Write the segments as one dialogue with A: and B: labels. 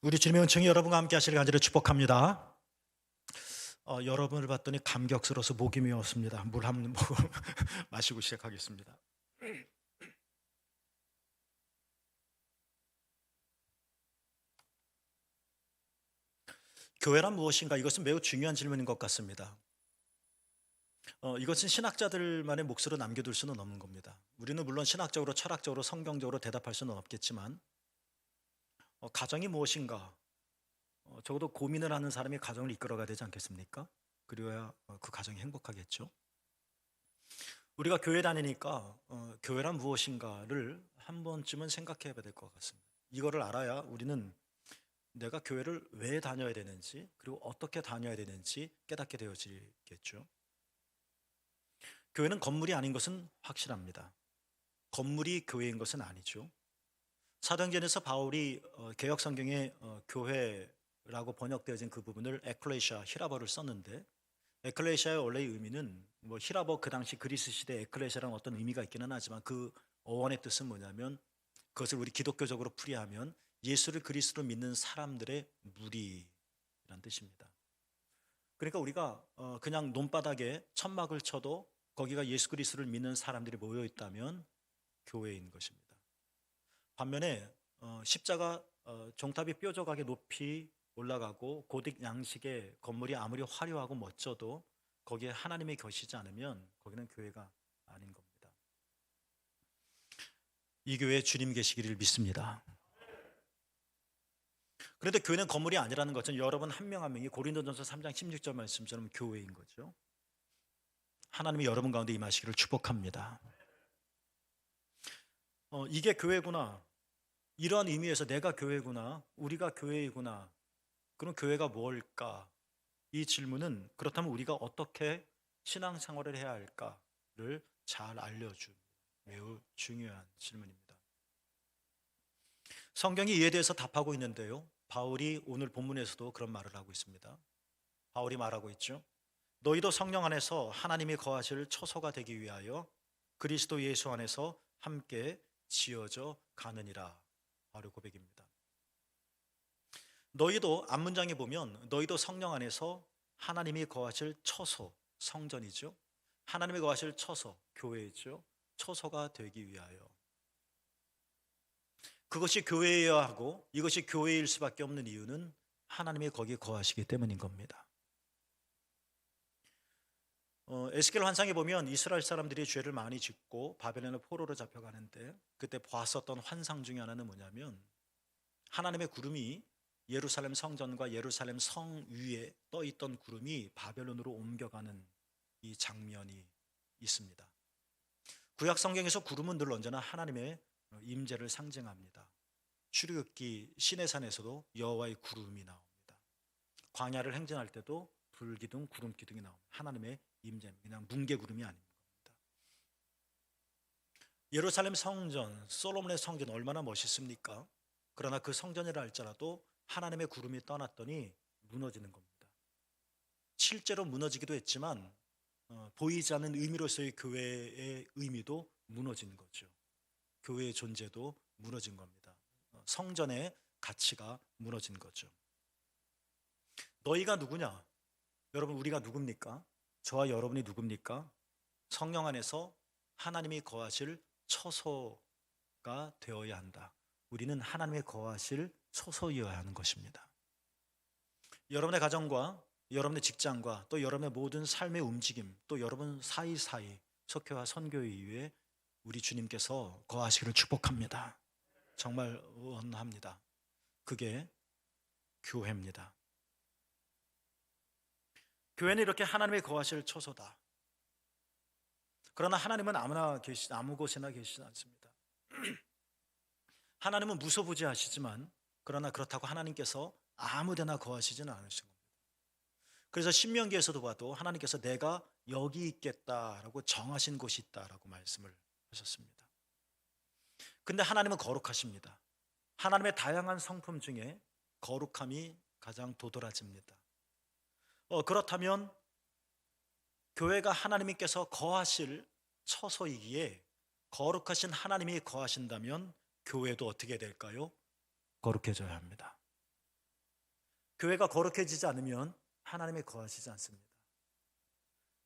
A: 우리 주님의 은총이 여러분과 함께 하시길 간절히 축복합니다. 여러분을 봤더니 감격스러워서 목이 메었습니다. 물 한 모금 마시고 시작하겠습니다. 교회란 무엇인가? 이것은 매우 중요한 질문인 것 같습니다. 이것은 신학자들만의 몫으로 남겨둘 수는 없는 겁니다. 우리는 물론 신학적으로, 철학적으로, 성경적으로 대답할 수는 없겠지만 가정이 무엇인가? 적어도 고민을 하는 사람이 가정을 이끌어가야 되지 않겠습니까? 그리고야 그 가정이 행복하겠죠. 우리가 교회 다니니까 교회란 무엇인가를 한 번쯤은 생각해 봐야 될 것 같습니다. 이거를 알아야 우리는 내가 교회를 왜 다녀야 되는지, 그리고 어떻게 다녀야 되는지 깨닫게 되어지겠죠. 교회는 건물이 아닌 것은 확실합니다. 건물이 교회인 것은 아니죠. 사도행전에서 바울이 개역 성경에 교회라고 번역되어진 그 부분을 에클레시아, 히라버를 썼는데, 에클레시아의 원래의 의미는 뭐 히라버, 그 당시 그리스 시대 에클레시아라는 어떤 의미가 있기는 하지만 그 어원의 뜻은 뭐냐면, 그것을 우리 기독교적으로 풀이하면 예수를 그리스도로 믿는 사람들의 무리라는 뜻입니다. 그러니까 우리가 그냥 논바닥에 천막을 쳐도 거기가 예수 그리스도를 믿는 사람들이 모여 있다면 교회인 것입니다. 반면에 십자가 종탑이 뾰족하게 높이 올라가고 고딕 양식의 건물이 아무리 화려하고 멋져도 거기에 하나님이 계시지 않으면 거기는 교회가 아닌 겁니다. 이 교회에 주님 계시기를 믿습니다. 그런데 교회는 건물이 아니라는 것은 여러분 한 명 한 명이 고린도전서 3장 16절 말씀처럼 교회인 거죠. 하나님이 여러분 가운데 임하시기를 축복합니다. 이게 교회구나. 이러한 의미에서 내가 교회구나. 우리가 교회이구나. 그럼 교회가 뭘까? 이 질문은 그렇다면 우리가 어떻게 신앙생활을 해야 할까를 잘 알려준 매우 중요한 질문입니다. 성경이 이에 대해서 답하고 있는데요. 바울이 오늘 본문에서도 그런 말을 하고 있습니다. 바울이 말하고 있죠. 너희도 성령 안에서 하나님이 거하실 처소가 되기 위하여 그리스도 예수 안에서 함께 지어져 가느니라. 바로 고백입니다. 너희도 앞문장에 보면 너희도 성령 안에서 하나님이 거하실 처소, 성전이죠. 하나님이 거하실 처소, 교회죠. 처소가 되기 위하여. 그것이 교회여야 하고 이것이 교회일 수밖에 없는 이유는 하나님이 거기에 거하시기 때문인 겁니다. 에스겔 환상에 보면 이스라엘 사람들이 죄를 많이 짓고 바벨론의 포로로 잡혀가는데 그때 보았었던 환상 중에 하나는 뭐냐면 하나님의 구름이 예루살렘 성전과 예루살렘 성 위에 떠 있던 구름이 바벨론으로 옮겨가는 이 장면이 있습니다. 구약 성경에서 구름은 늘 언제나 하나님의 임재를 상징합니다. 출애굽기 시내산에서도 여호와의 구름이 나옵니다. 광야를 행진할 때도 불기둥, 구름 기둥이 나옵니다. 하나님의 임재입니다. 그냥 뭉게 구름이 아닙니다. 예루살렘 성전, 솔로몬의 성전 얼마나 멋있습니까? 그러나 그 성전이라 할지라도 하나님의 구름이 떠났더니 무너지는 겁니다. 실제로 무너지기도 했지만 보이지 않는 의미로서의 교회의 의미도 무너진 거죠. 교회의 존재도 무너진 겁니다. 성전의 가치가 무너진 거죠. 너희가 누구냐? 여러분, 우리가 누굽니까? 저와 여러분이 누굽니까? 성령 안에서 하나님이 거하실 처소가 되어야 한다. 우리는 하나님의 거하실 처소여야 하는 것입니다. 여러분의 가정과 여러분의 직장과 또 여러분의 모든 삶의 움직임, 또 여러분 사이사이 속회와 선교 이후에 우리 주님께서 거하시기를 축복합니다. 정말 원합니다. 그게 교회입니다. 교회는 이렇게 하나님의 거하실 처소다. 그러나 하나님은 아무 곳에나 계시지 않습니다. 하나님은 무소부지하시지만 그러나 그렇다고 하나님께서 아무데나 거하시지는 않으신 겁니다. 그래서 신명기에서도 봐도 하나님께서 내가 여기 있겠다라고 정하신 곳이 있다라고 말씀을 하셨습니다. 근데 하나님은 거룩하십니다. 하나님의 다양한 성품 중에 거룩함이 가장 도드라집니다. 그렇다면 교회가 하나님께서 거하실 처소이기에 거룩하신 하나님이 거하신다면 교회도 어떻게 될까요? 거룩해져야 합니다. 교회가 거룩해지지 않으면 하나님이 거하시지 않습니다.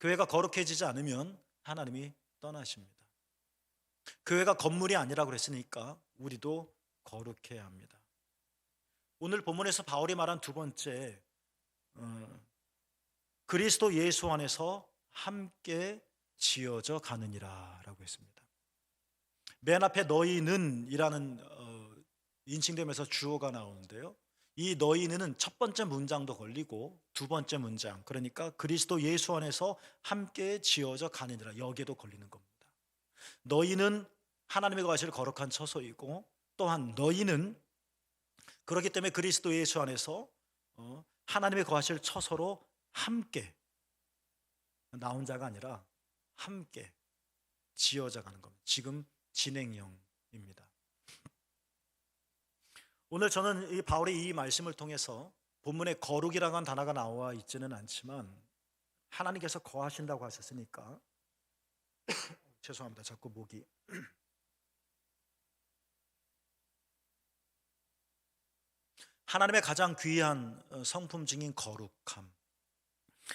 A: 교회가 거룩해지지 않으면 하나님이 떠나십니다. 교회가 건물이 아니라고 그랬으니까 우리도 거룩해야 합니다. 오늘 본문에서 바울이 말한 두 번째, 그리스도 예수 안에서 함께 지어져 가느니라 라고 했습니다. 맨 앞에 너희는 이라는 인칭되면서 주어가 나오는데요, 이 너희는 첫 번째 문장도 걸리고 두 번째 문장, 그러니까 그리스도 예수 안에서 함께 지어져 가느니라, 여기에도 걸리는 겁니다. 너희는 하나님의 거하실 거룩한 처소이고, 또한 너희는 그렇기 때문에 그리스도 예수 안에서 하나님의 거하실 처소로 함께, 나 혼자가 아니라 함께 지어져 가는 겁니다. 지금 진행형입니다. 오늘 저는 이 바울의 이 말씀을 통해서 본문에 거룩이라고 한 단어가 나와 있지는 않지만 하나님께서 거하신다고 하셨으니까 죄송합니다. 자꾸 목이 하나님의 가장 귀한 성품 중인 거룩함,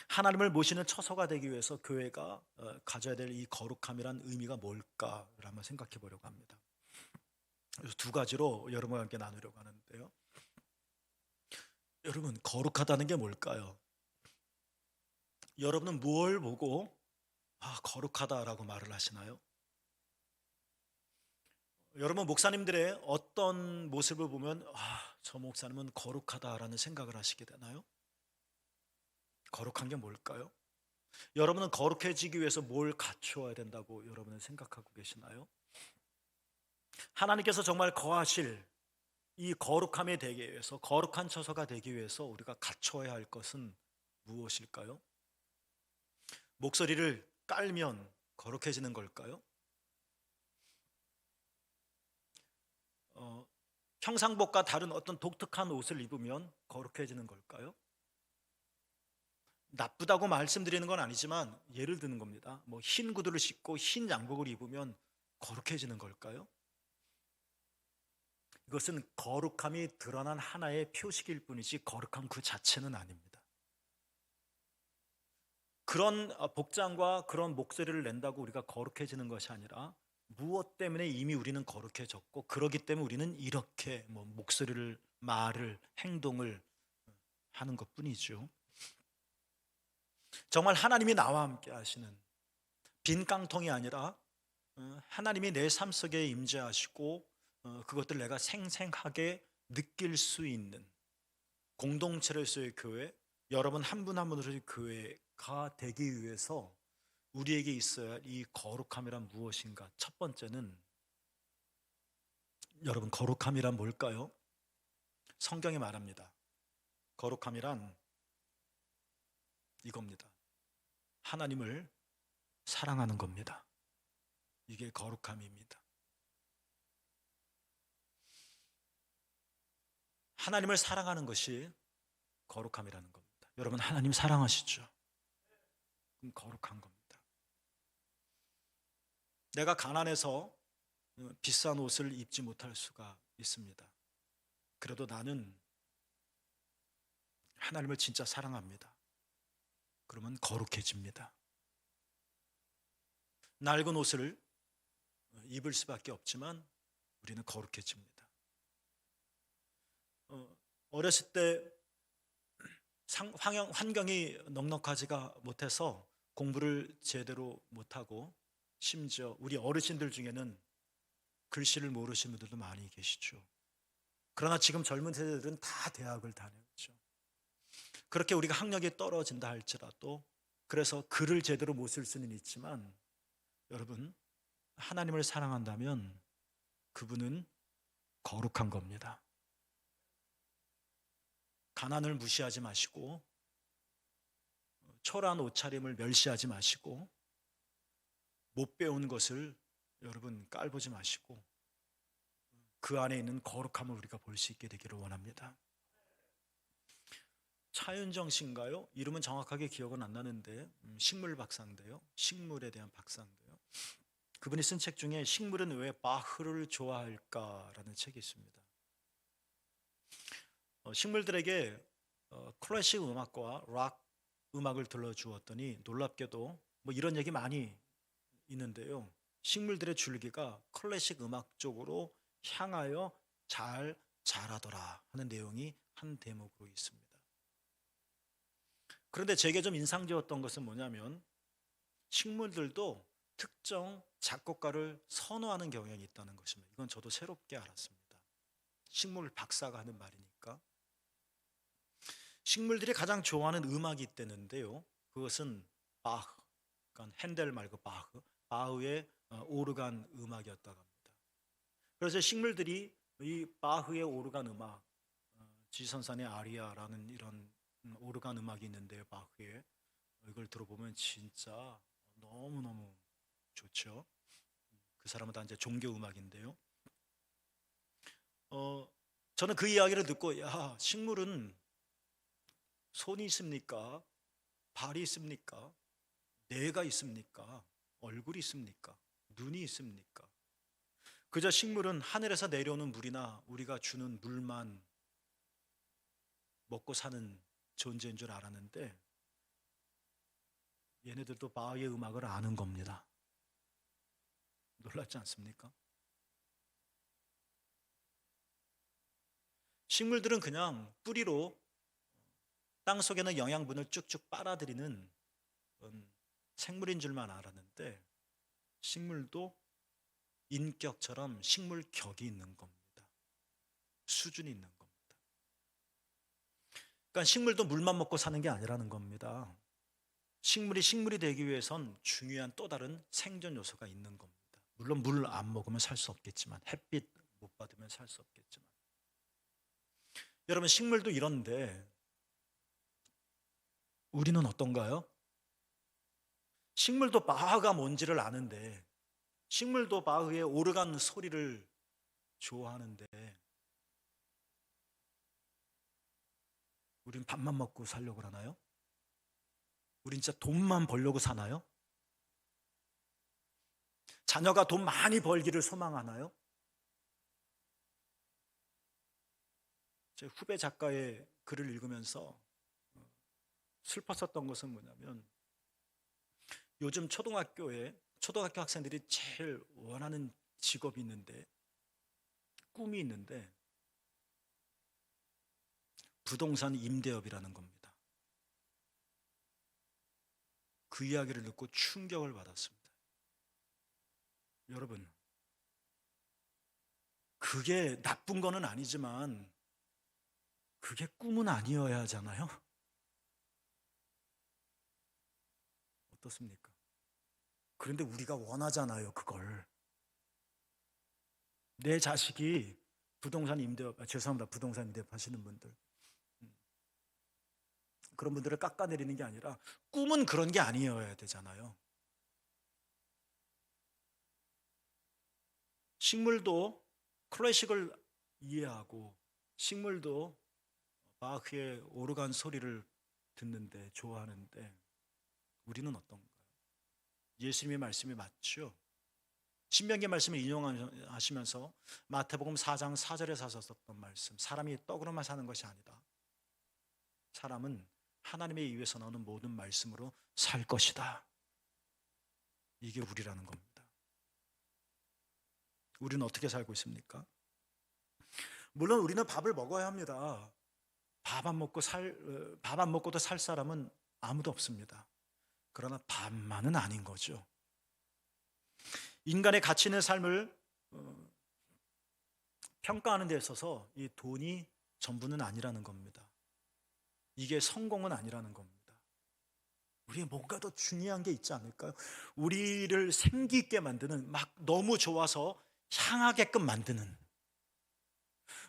A: 하나님을 모시는 처소가 되기 위해서 교회가 가져야 될 이 거룩함이란 의미가 뭘까를 한번 생각해 보려고 합니다. 그래서 두 가지로 여러분과 함께 나누려고 하는데요. 여러분, 거룩하다는 게 뭘까요? 여러분은 무엇을 보고 거룩하다라고 말을 하시나요? 여러분, 목사님들의 어떤 모습을 보면 저 목사님은 거룩하다라는 생각을 하시게 되나요? 거룩한 게 뭘까요? 여러분은 거룩해지기 위해서 뭘 갖추어야 된다고 여러분은 생각하고 계시나요? 하나님께서 정말 거하실 이 거룩함이 되기 위해서, 거룩한 처소가 되기 위해서 우리가 갖춰야 할 것은 무엇일까요? 목소리를 깔면 거룩해지는 걸까요? 평상복과 다른 어떤 독특한 옷을 입으면 거룩해지는 걸까요? 나쁘다고 말씀드리는 건 아니지만 예를 드는 겁니다. 흰 구두를 신고 흰 양복을 입으면 거룩해지는 걸까요? 이것은 거룩함이 드러난 하나의 표식일 뿐이지 거룩함 그 자체는 아닙니다. 그런 복장과 그런 목소리를 낸다고 우리가 거룩해지는 것이 아니라 무엇 때문에 이미 우리는 거룩해졌고, 그러기 때문에 우리는 이렇게 목소리를, 말을, 행동을 하는 것뿐이죠. 정말 하나님이 나와 함께 하시는 빈 깡통이 아니라 하나님이 내 삶 속에 임재하시고 그것들 내가 생생하게 느낄 수 있는 공동체로서의 교회, 여러분 한 분 한 분으로의 교회가 되기 위해서 우리에게 있어야 할 이 거룩함이란 무엇인가? 첫 번째는, 여러분, 거룩함이란 뭘까요? 성경이 말합니다. 거룩함이란 이겁니다. 하나님을 사랑하는 겁니다. 이게 거룩함입니다. 하나님을 사랑하는 것이 거룩함이라는 겁니다. 여러분, 하나님 사랑하시죠? 그럼 거룩한 겁니다. 내가 가난해서 비싼 옷을 입지 못할 수가 있습니다. 그래도 나는 하나님을 진짜 사랑합니다. 그러면 거룩해집니다. 낡은 옷을 입을 수밖에 없지만 우리는 거룩해집니다. 어렸을 때 환경이 넉넉하지가 못해서 공부를 제대로 못하고, 심지어 우리 어르신들 중에는 글씨를 모르시는 분들도 많이 계시죠. 그러나 지금 젊은 세대들은 다 대학을 다녔죠. 그렇게 우리가 학력이 떨어진다 할지라도, 그래서 글을 제대로 못 쓸 수는 있지만, 여러분, 하나님을 사랑한다면 그분은 거룩한 겁니다. 가난을 무시하지 마시고, 초라한 옷차림을 멸시하지 마시고, 못 배운 것을 여러분 깔보지 마시고, 그 안에 있는 거룩함을 우리가 볼 수 있게 되기를 원합니다. 차윤정 씨인가요? 이름은 정확하게 기억은 안 나는데 식물 박사인데요. 식물에 대한 박사인데요. 그분이 쓴 책 중에 식물은 왜 바흐를 좋아할까라는 책이 있습니다. 식물들에게 클래식 음악과 락 음악을 들려주었더니 놀랍게도 뭐 이런 얘기 많이 있는데요. 식물들의 줄기가 클래식 음악 쪽으로 향하여 잘 자라더라 하는 내용이 한 대목으로 있습니다. 그런데 제게 좀 인상적이었던 것은 뭐냐면 식물들도 특정 작곡가를 선호하는 경향이 있다는 것입니다. 이건 저도 새롭게 알았습니다. 식물 박사가 하는 말이니까. 식물들이 가장 좋아하는 음악이 있다는데요. 그것은 바흐, 그러니까 핸델 말고 바흐의 오르간 음악이었다고 합니다. 그래서 식물들이 이 바흐의 오르간 음악, 지선산의 아리아라는 이런 오르간 음악이 있는데요. 바흐의 이걸 들어보면 진짜 너무너무 좋죠. 그 사람은 다 이제 종교 음악인데요. 저는 그 이야기를 듣고 야, 식물은 손이 있습니까? 발이 있습니까? 뇌가 있습니까? 얼굴이 있습니까? 눈이 있습니까? 그저 식물은 하늘에서 내려오는 물이나 우리가 주는 물만 먹고 사는 존재인 줄 알았는데 얘네들도 바흐의 음악을 아는 겁니다. 놀랍지 않습니까? 식물들은 그냥 뿌리로 땅 속에는 영양분을 쭉쭉 빨아들이는 그런 생물인 줄만 알았는데 식물도 인격처럼 식물격이 있는 겁니다. 수준이 있는 겁니다. 그러니까 식물도 물만 먹고 사는 게 아니라는 겁니다. 식물이 식물이 되기 위해선 중요한 또 다른 생존 요소가 있는 겁니다. 물론 물 안 먹으면 살 수 없겠지만 햇빛 못 받으면 살 수 없겠지만 여러분 식물도 이런데 우리는 어떤가요? 식물도 바흐가 뭔지를 아는데 식물도 바흐의 오르간 소리를 좋아하는데 우린 밥만 먹고 살려고 하나요? 우린 진짜 돈만 벌려고 사나요? 자녀가 돈 많이 벌기를 소망하나요? 제 후배 작가의 글을 읽으면서 슬펐었던 것은 뭐냐면 요즘 초등학교 학생들이 제일 원하는 직업이 있는데 꿈이 있는데 부동산 임대업이라는 겁니다. 그 이야기를 듣고 충격을 받았습니다. 여러분, 그게 나쁜 거는 아니지만 그게 꿈은 아니어야 하잖아요. 어떻습니까? 그런데 우리가 원하잖아요, 그걸. 내 자식이 죄송합니다. 부동산 임대업 하시는 분들. 그런 분들을 깎아내리는 게 아니라 꿈은 그런 게 아니어야 되잖아요. 식물도 클래식을 이해하고 식물도 바흐의 오르간 소리를 듣는데 좋아하는데 우리는 어떤가요? 예수님의 말씀이 맞죠? 신명기 말씀을 인용하시면서 마태복음 4장 4절에 하셨던 말씀, 사람이 떡으로만 사는 것이 아니다. 사람은 하나님의 입에서 나오는 모든 말씀으로 살 것이다. 이게 우리라는 겁니다. 우리는 어떻게 살고 있습니까? 물론 우리는 밥을 먹어야 합니다. 밥 안 먹고도 살 사람은 아무도 없습니다. 그러나 밥만은 아닌 거죠. 인간의 가치 있는 삶을 평가하는 데 있어서 이 돈이 전부는 아니라는 겁니다. 이게 성공은 아니라는 겁니다. 우리의 뭔가 더 중요한 게 있지 않을까요? 우리를 생기 있게 만드는, 막 너무 좋아서 향하게끔 만드는,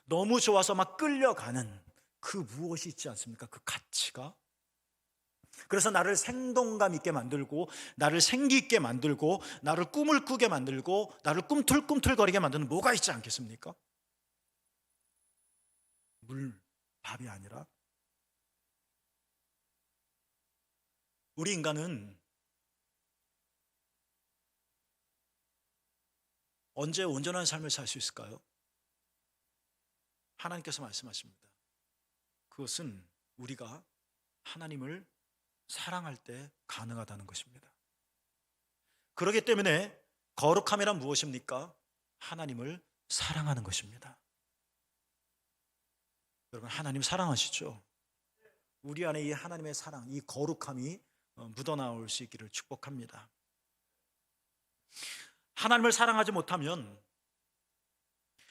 A: 너무 좋아서 막 끌려가는 그 무엇이 있지 않습니까? 그 가치가. 그래서 나를 생동감 있게 만들고 나를 생기 있게 만들고 나를 꿈을 꾸게 만들고 나를 꿈틀꿈틀거리게 만드는 뭐가 있지 않겠습니까? 밥이 아니라 우리 인간은 언제 온전한 삶을 살 수 있을까요? 하나님께서 말씀하십니다. 그것은 우리가 하나님을 사랑할 때 가능하다는 것입니다. 그렇기 때문에 거룩함이란 무엇입니까? 하나님을 사랑하는 것입니다. 여러분, 하나님 사랑하시죠? 우리 안에 이 하나님의 사랑, 이 거룩함이 묻어나올 수 있기를 축복합니다. 하나님을 사랑하지 못하면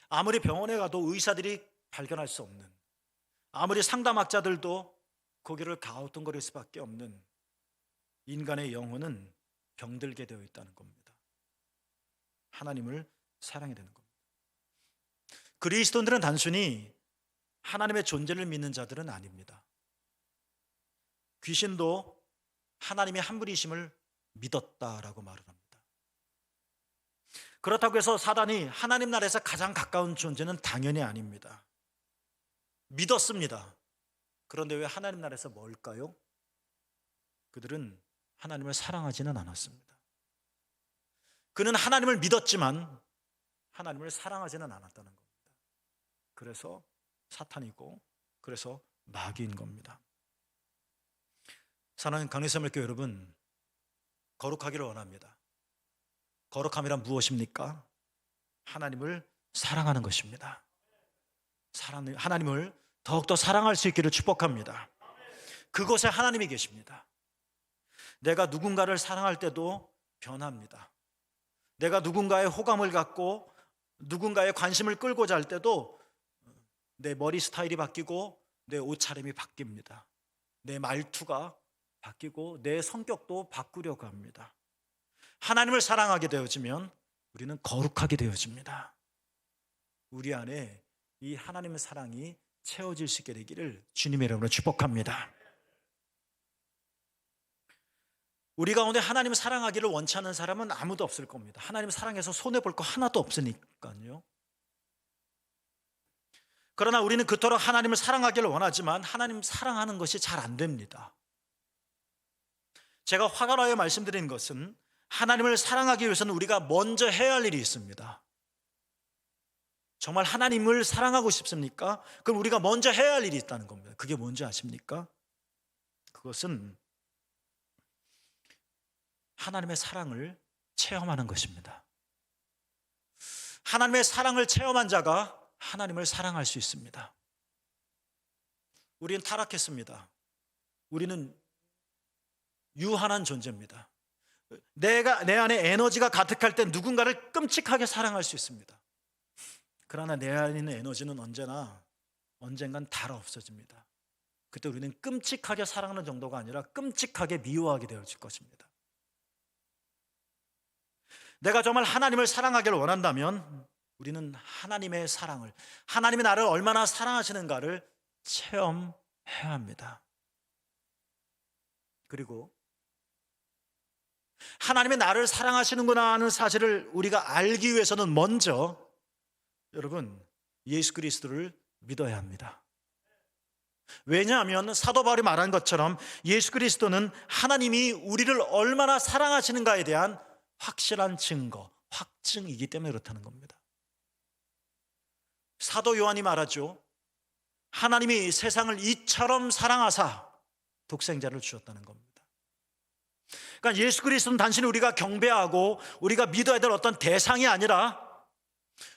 A: 아무리 병원에 가도 의사들이 발견할 수 없는, 아무리 상담학자들도 고개를 갸우뚱거릴 수밖에 없는 인간의 영혼은 병들게 되어 있다는 겁니다. 하나님을 사랑해야 되는 겁니다. 그리스도인들은 단순히 하나님의 존재를 믿는 자들은 아닙니다. 귀신도 하나님의 한 분이심을 믿었다라고 말을 합니다. 그렇다고 해서 사단이 하나님 나라에서 가장 가까운 존재는 당연히 아닙니다. 믿었습니다. 그런데 왜 하나님 나라에서 멀까요? 그들은 하나님을 사랑하지는 않았습니다. 그는 하나님을 믿었지만 하나님을 사랑하지는 않았다는 겁니다. 그래서 사탄이고, 그래서 마귀인 겁니다. 사랑하는 강림샘교회 여러분, 거룩하기를 원합니다. 거룩함이란 무엇입니까? 하나님을 사랑하는 것입니다. 하나님을 더욱더 사랑할 수 있기를 축복합니다. 그곳에 하나님이 계십니다. 내가 누군가를 사랑할 때도 변합니다. 내가 누군가의 호감을 갖고 누군가의 관심을 끌고자 할 때도 내 머리 스타일이 바뀌고 내 옷차림이 바뀝니다. 내 말투가 바뀌고 내 성격도 바꾸려고 합니다. 하나님을 사랑하게 되어지면 우리는 거룩하게 되어집니다. 우리 안에 이 하나님의 사랑이 채워질 수 있게 되기를 주님의 이름으로 축복합니다. 우리 가운데 하나님을 사랑하기를 원치 않는 사람은 아무도 없을 겁니다. 하나님 사랑해서 손해볼 거 하나도 없으니까요. 그러나 우리는 그토록 하나님을 사랑하기를 원하지만 하나님 사랑하는 것이 잘 안 됩니다. 제가 화가 나여 말씀드리는 것은 하나님을 사랑하기 위해서는 우리가 먼저 해야 할 일이 있습니다. 정말 하나님을 사랑하고 싶습니까? 그럼 우리가 먼저 해야 할 일이 있다는 겁니다. 그게 뭔지 아십니까? 그것은 하나님의 사랑을 체험하는 것입니다. 하나님의 사랑을 체험한 자가 하나님을 사랑할 수 있습니다. 우리는 타락했습니다. 우리는 유한한 존재입니다. 내 안에 에너지가 가득할 때 누군가를 끔찍하게 사랑할 수 있습니다. 그러나 내 안에 있는 에너지는 언젠간 닳아 없어집니다. 그때 우리는 끔찍하게 사랑하는 정도가 아니라 끔찍하게 미워하게 되어질 것입니다. 내가 정말 하나님을 사랑하기를 원한다면 우리는 하나님의 사랑을, 하나님이 나를 얼마나 사랑하시는가를 체험해야 합니다. 그리고 하나님이 나를 사랑하시는구나 하는 사실을 우리가 알기 위해서는 먼저 여러분 예수 그리스도를 믿어야 합니다. 왜냐하면 사도 바울이 말한 것처럼 예수 그리스도는 하나님이 우리를 얼마나 사랑하시는가에 대한 확실한 증거, 확증이기 때문에 그렇다는 겁니다. 사도 요한이 말하죠. 하나님이 세상을 이처럼 사랑하사 독생자를 주셨다는 겁니다. 그러니까 예수 그리스도는 단순히 우리가 경배하고 우리가 믿어야 될 어떤 대상이 아니라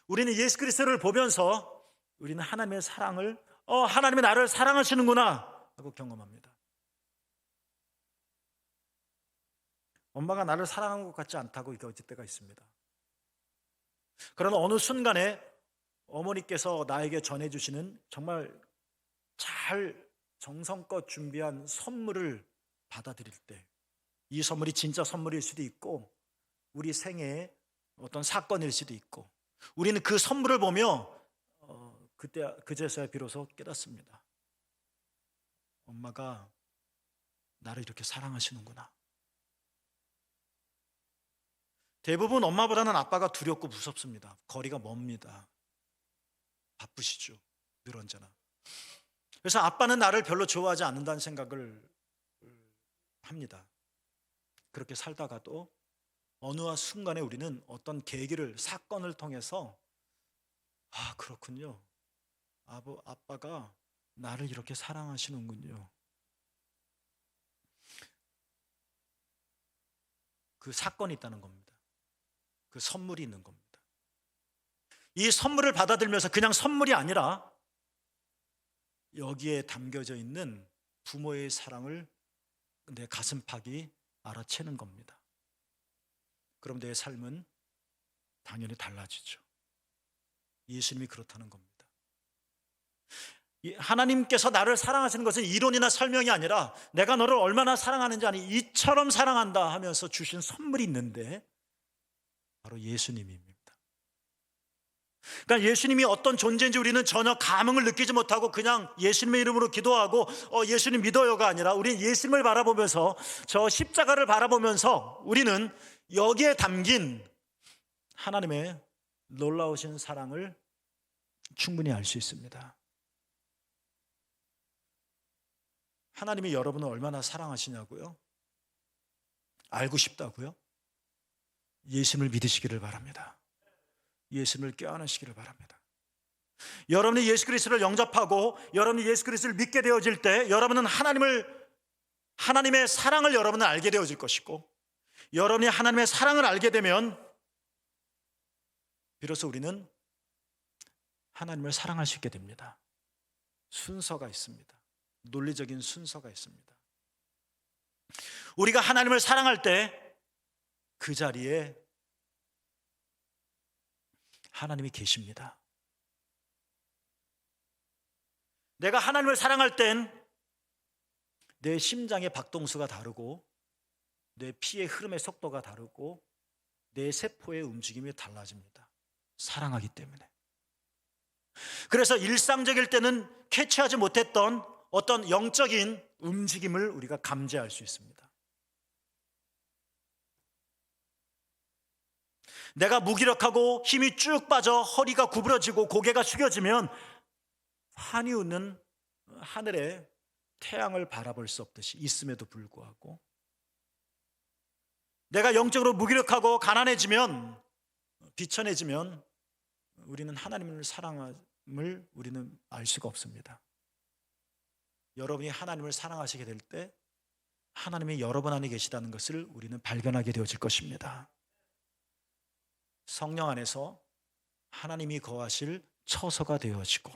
A: 우리는 예수 그리스도를 보면서 우리는 하나님의 사랑을 하나님이 나를 사랑하시는구나 하고 경험합니다. 엄마가 나를 사랑한 것 같지 않다고 여길 때가 있습니다. 그러나 어느 순간에 어머니께서 나에게 전해주시는 정말 잘 정성껏 준비한 선물을 받아들일 때, 이 선물이 진짜 선물일 수도 있고 우리 생애의 어떤 사건일 수도 있고, 우리는 그 선물을 보며 그제서야 비로소 깨닫습니다. 엄마가 나를 이렇게 사랑하시는구나. 대부분 엄마보다는 아빠가 두렵고 무섭습니다. 거리가 멉니다. 바쁘시죠, 늘 언제나. 그래서 아빠는 나를 별로 좋아하지 않는다는 생각을 합니다. 그렇게 살다가도 어느 순간에 우리는 어떤 계기를, 사건을 통해서 그렇군요. 아빠가 나를 이렇게 사랑하시는군요. 그 사건이 있다는 겁니다. 그 선물이 있는 겁니다. 이 선물을 받아들면서 그냥 선물이 아니라 여기에 담겨져 있는 부모의 사랑을 내 가슴팍이 알아채는 겁니다. 그럼 내 삶은 당연히 달라지죠. 예수님이 그렇다는 겁니다. 하나님께서 나를 사랑하시는 것은 이론이나 설명이 아니라 내가 너를 얼마나 사랑하는지 아니 이처럼 사랑한다 하면서 주신 선물이 있는데 바로 예수님입니다. 그러니까 예수님이 어떤 존재인지 우리는 전혀 감흥을 느끼지 못하고 그냥 예수님의 이름으로 기도하고 예수님 믿어요가 아니라 우리는 예수님을 바라보면서 저 십자가를 바라보면서 우리는 여기에 담긴 하나님의 놀라우신 사랑을 충분히 알 수 있습니다. 하나님이 여러분을 얼마나 사랑하시냐고요? 알고 싶다고요? 예수님을 믿으시기를 바랍니다. 예수님을 껴안으시기를 바랍니다. 여러분이 예수 그리스도를 영접하고 여러분이 예수 그리스도를 믿게 되어질 때 여러분은 하나님의 사랑을 여러분은 알게 되어질 것이고 여러분이 하나님의 사랑을 알게 되면 비로소 우리는 하나님을 사랑할 수 있게 됩니다. 순서가 있습니다. 논리적인 순서가 있습니다. 우리가 하나님을 사랑할 때 그 자리에 하나님이 계십니다. 내가 하나님을 사랑할 땐 내 심장의 박동수가 다르고 내 피의 흐름의 속도가 다르고 내 세포의 움직임이 달라집니다. 사랑하기 때문에. 그래서 일상적일 때는 캐치하지 못했던 어떤 영적인 움직임을 우리가 감지할 수 있습니다. 내가 무기력하고 힘이 쭉 빠져 허리가 구부러지고 고개가 숙여지면 환히 웃는 하늘에 태양을 바라볼 수 없듯이 있음에도 불구하고 내가 영적으로 무기력하고 가난해지면 비천해지면 우리는 하나님을 사랑함을 우리는 알 수가 없습니다. 여러분이 하나님을 사랑하시게 될 때 하나님이 여러분 안에 계시다는 것을 우리는 발견하게 되어질 것입니다. 성령 안에서 하나님이 거하실 처소가 되어지고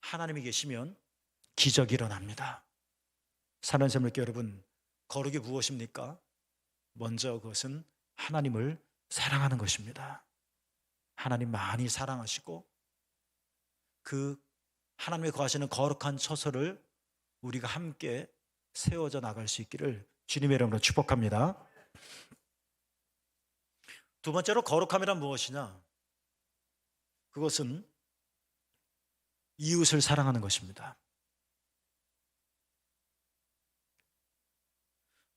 A: 하나님이 계시면 기적이 일어납니다. 사는 삶을께 여러분 거룩이 무엇입니까? 먼저 그것은 하나님을 사랑하는 것입니다. 하나님 많이 사랑하시고 그 하나님이 거하시는 거룩한 처소를 우리가 함께 세워져 나갈 수 있기를 주님의 이름으로 축복합니다. 두 번째로 거룩함이란 무엇이냐? 그것은 이웃을 사랑하는 것입니다.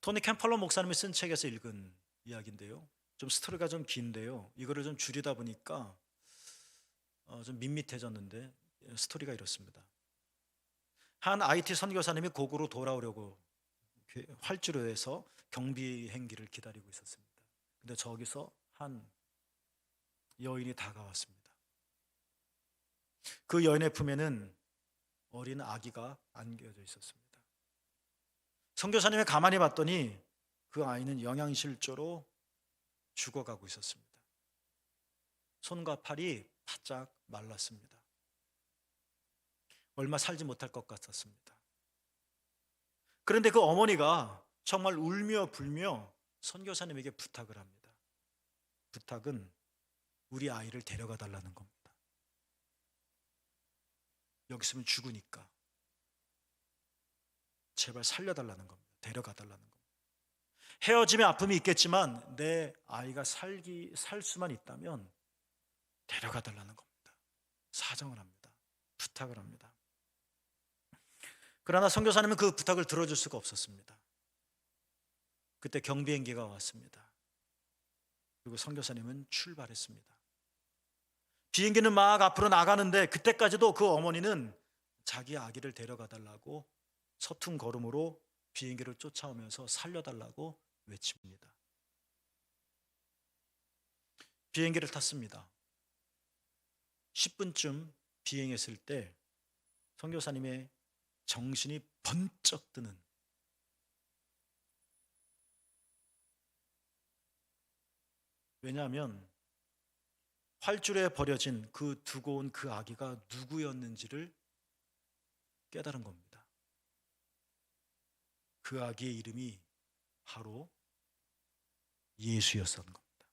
A: 토니 캠펄러 목사님이 쓴 책에서 읽은 이야기인데요. 좀 스토리가 좀 긴데요. 이거를 좀 줄이다 보니까 좀 밋밋해졌는데 스토리가 이렇습니다. 한 IT 선교사님이 고국으로 돌아오려고 활주로 해서 경비행기를 기다리고 있었습니다. 근데 저기서 한 여인이 다가왔습니다. 그 여인의 품에는 어린 아기가 안겨져 있었습니다. 선교사님이 가만히 봤더니 그 아이는 영양실조로 죽어가고 있었습니다. 손과 팔이 바짝 말랐습니다. 얼마 살지 못할 것 같았습니다. 그런데 그 어머니가 정말 울며 불며 선교사님에게 부탁을 합니다. 부탁은 우리 아이를 데려가 달라는 겁니다. 여기 있으면 죽으니까 제발 살려달라는 겁니다. 데려가 달라는 겁니다. 헤어짐의 아픔이 있겠지만 내 아이가 살 수만 있다면 데려가 달라는 겁니다. 사정을 합니다. 부탁을 합니다. 그러나 선교사님은 그 부탁을 들어줄 수가 없었습니다. 그때 경비행기가 왔습니다. 그리고 선교사님은 출발했습니다. 비행기는 막 앞으로 나가는데 그때까지도 그 어머니는 자기 아기를 데려가 달라고 서툰 걸음으로 비행기를 쫓아오면서 살려달라고 외칩니다. 비행기를 탔습니다. 10분쯤 비행했을 때 선교사님의 정신이 번쩍 드는, 왜냐하면 활주로에 버려진 그 두고 온 그 아기가 누구였는지를 깨달은 겁니다. 그 아기의 이름이 바로 예수였던 겁니다.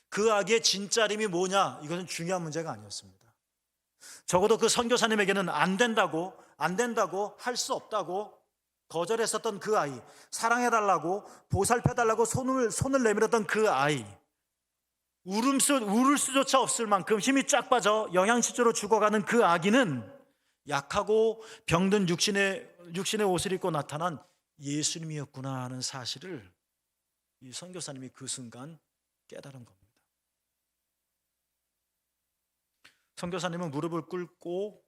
A: 그 아기의 진짜 이름이 뭐냐? 이것은 중요한 문제가 아니었습니다. 적어도 그 선교사님에게는 안 된다고 할 수 없다고 거절했었던 그 아이, 사랑해달라고 보살펴달라고 손을 내밀었던 그 아이, 울을 수조차 없을 만큼 힘이 쫙 빠져 영양실조로 죽어가는 그 아기는 약하고 병든 육신의 옷을 입고 나타난 예수님이었구나 하는 사실을 이 선교사님이 그 순간 깨달은 겁니다. 선교사님은 무릎을 꿇고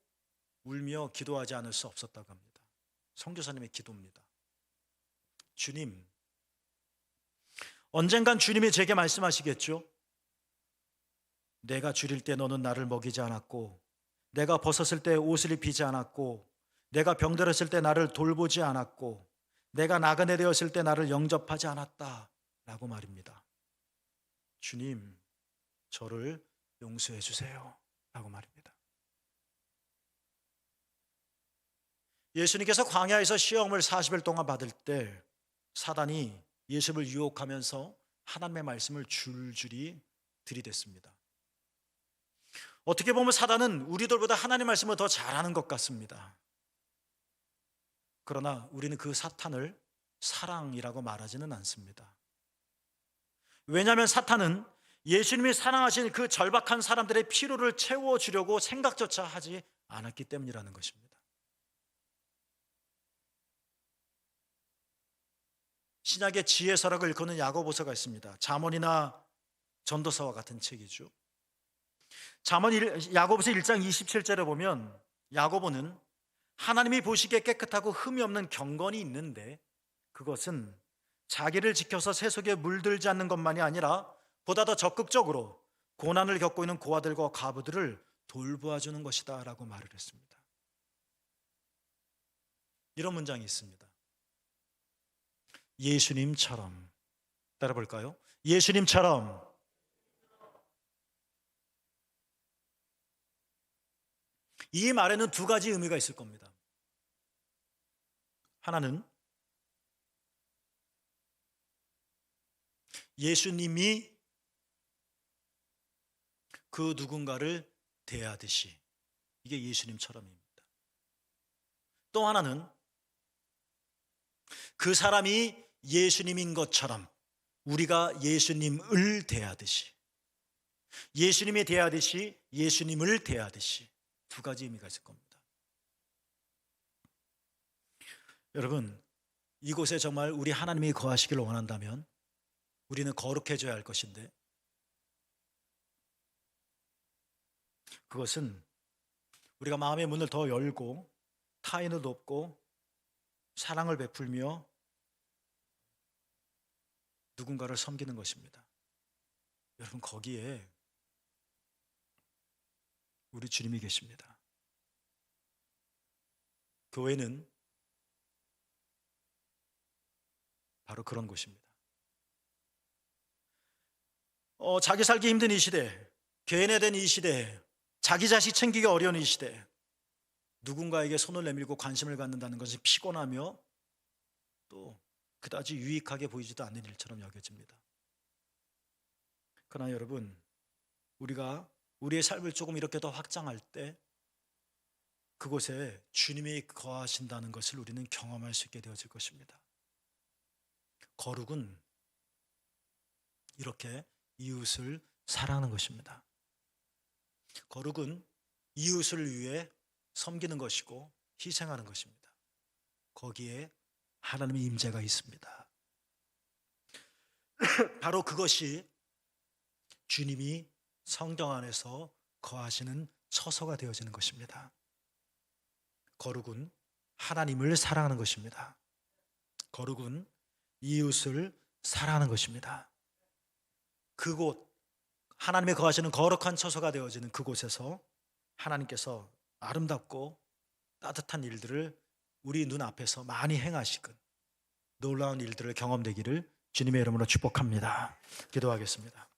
A: 울며 기도하지 않을 수 없었다고 합니다. 선교사님의 기도입니다. 주님, 언젠간 주님이 제게 말씀하시겠죠? 내가 줄일 때 너는 나를 먹이지 않았고, 내가 벗었을 때 옷을 입히지 않았고, 내가 병들었을 때 나를 돌보지 않았고, 내가 나그네 되었을 때 나를 영접하지 않았다 라고 말입니다. 주님, 저를 용서해 주세요 라고 말입니다. 예수님께서 광야에서 시험을 40일 동안 받을 때 사단이 예수를 유혹하면서 하나님의 말씀을 줄줄이 들이댔습니다. 어떻게 보면 사단은 우리들보다 하나님의 말씀을 더 잘하는 것 같습니다. 그러나 우리는 그 사탄을 사랑이라고 말하지는 않습니다. 왜냐하면 사탄은 예수님이 사랑하신 그 절박한 사람들의 피로를 채워주려고 생각조차 하지 않았기 때문이라는 것입니다. 신약의 지혜서라고 일컫는 야고보서가 있습니다. 잠언이나 전도서와 같은 책이죠. 야고보서 1장 27절에 보면 야고보는 하나님이 보시기에 깨끗하고 흠이 없는 경건이 있는데 그것은 자기를 지켜서 세속에 물들지 않는 것만이 아니라 보다 더 적극적으로 고난을 겪고 있는 고아들과 과부들을 돌보아주는 것이다 라고 말을 했습니다. 이런 문장이 있습니다. 예수님처럼, 따라볼까요? 예수님처럼. 이 말에는 두 가지 의미가 있을 겁니다. 하나는 예수님이 그 누군가를 대하듯이, 이게 예수님처럼입니다. 또 하나는 그 사람이 예수님인 것처럼 우리가 예수님을 대하듯이, 예수님이 대하듯이 예수님을 대하듯이, 두 가지 의미가 있을 겁니다. 여러분, 이곳에 정말 우리 하나님이 거하시기를 원한다면 우리는 거룩해져야 할 것인데, 그것은 우리가 마음의 문을 더 열고 타인을 돕고 사랑을 베풀며 누군가를 섬기는 것입니다. 여러분, 거기에 우리 주님이 계십니다. 교회는 바로 그런 곳입니다. 자기 살기 힘든 이 시대, 개인화된 이 시대, 자기 자식 챙기기 어려운 이 시대, 누군가에게 손을 내밀고 관심을 갖는다는 것이 피곤하며 또 그다지 유익하게 보이지도 않는 일처럼 여겨집니다. 그러나 여러분, 우리가 우리의 삶을 조금 이렇게 더 확장할 때 그곳에 주님이 거하신다는 것을 우리는 경험할 수 있게 되어질 것입니다. 거룩은 이렇게 이웃을 사랑하는 것입니다. 거룩은 이웃을 위해 섬기는 것이고 희생하는 것입니다. 거기에 하나님의 임재가 있습니다. 바로 그것이 주님이 성경 안에서 거하시는 처소가 되어지는 것입니다. 거룩은 하나님을 사랑하는 것입니다. 거룩은 이웃을 사랑하는 것입니다. 그곳, 하나님의 거하시는 거룩한 처소가 되어지는 그곳에서 하나님께서 아름답고 따뜻한 일들을 우리 눈앞에서 많이 행하시고 놀라운 일들을 경험되기를 주님의 이름으로 축복합니다. 기도하겠습니다.